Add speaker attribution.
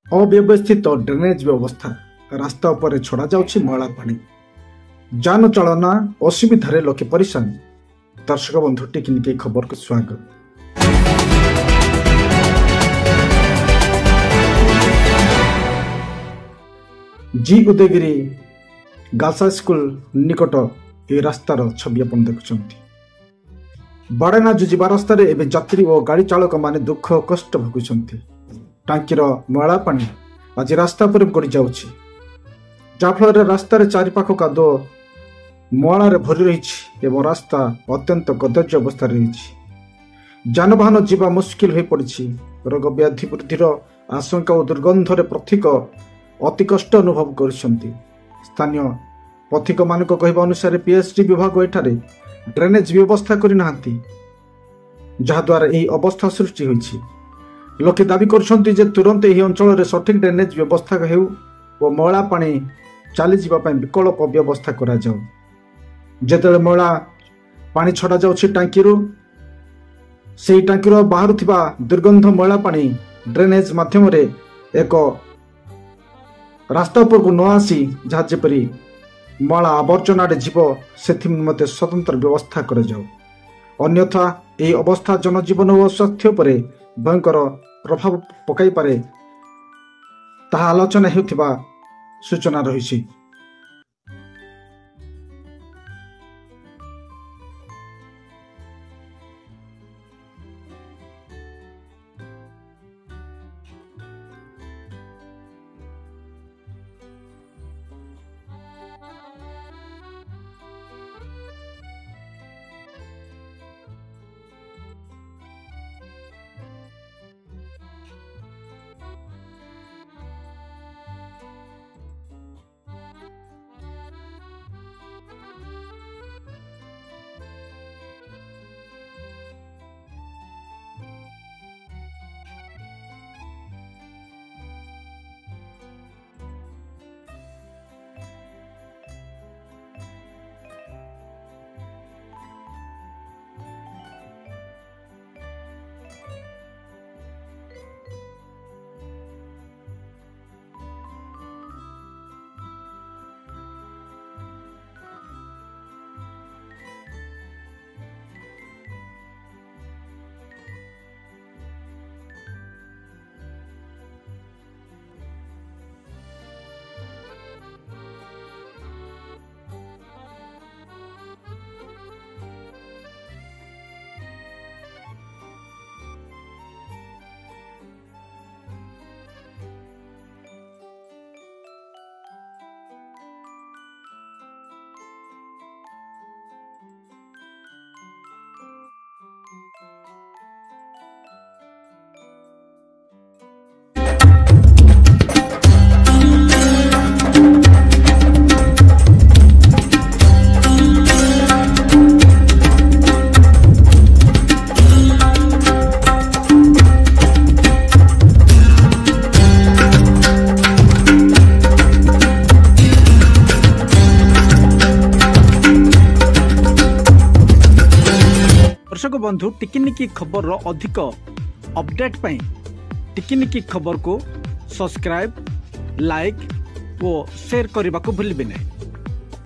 Speaker 1: अव्यवस्थित ड्रेनेज व्यवस्था रास्ता उपर छड़ा जाउछि मैला पानी जान चलना असुविधा लोके परेशान। दर्शक बंधु टिकनिकी खबर को स्वागत। जी उदयगिरी गासा स्कूल निकट ए रास्तार छवि आपण देखुछंती। बड़ेना जुजिबा रास्तार एवं यात्री और गाड़ी चालक माने दुख कष्ट भोगुछंती। टांकीर मैला पानी आज रास्ता पर गड़ी जाउछि, जाफल रास्तार चारिपाख कादो मैलार भरी रही एवं रास्ता अत्यंत कदर्य अवस्था रही। जानवाहन जीवा मुस्किल हो पड़ी। रोग व्याधि वृद्धिर आशंका और दुर्गंधरे पथिक अति कष्ट अनुभव कर स्थानीय पथिक मान कहवा अनुसार पीएचडी विभाग एठारे ड्रेनेज व्यवस्था करना जहाद्वारा यही अवस्था सृष्टि होइछि। लोके दाबी करछन्ति जे तुरंत यही अंचल सठिक ड्रेनेज व्यवस्था हेउ और मैला पानी चली जावाई विकल्प व्यवस्था करा जाऊ। जेतेबेले मैला पानी छड़ा जाउछि टांकीरू, सेही टांकीर बाहरुथिबा दुर्गंध मैला पानी ड्रेनेज माध्यम एक रास्ता उपरकू न आसी जहाँ जेपरी मैला आवर्जना जीव से निमते स्वतंत्र व्यवस्था कर जाऊ। अन्यथा यही अवस्था जनजीवन और स्वास्थ्य पर भयंकर प्रभाव पकाई पारे ताहा आलोचना हेउथिबा सूचना रही।
Speaker 2: दर्शक बंधु टिकिनिकी खबर अधिक अपडेट पाई टिकिनिकी खबर को सब्सक्राइब, लाइक और शेयर करने को भूलिए नहीं।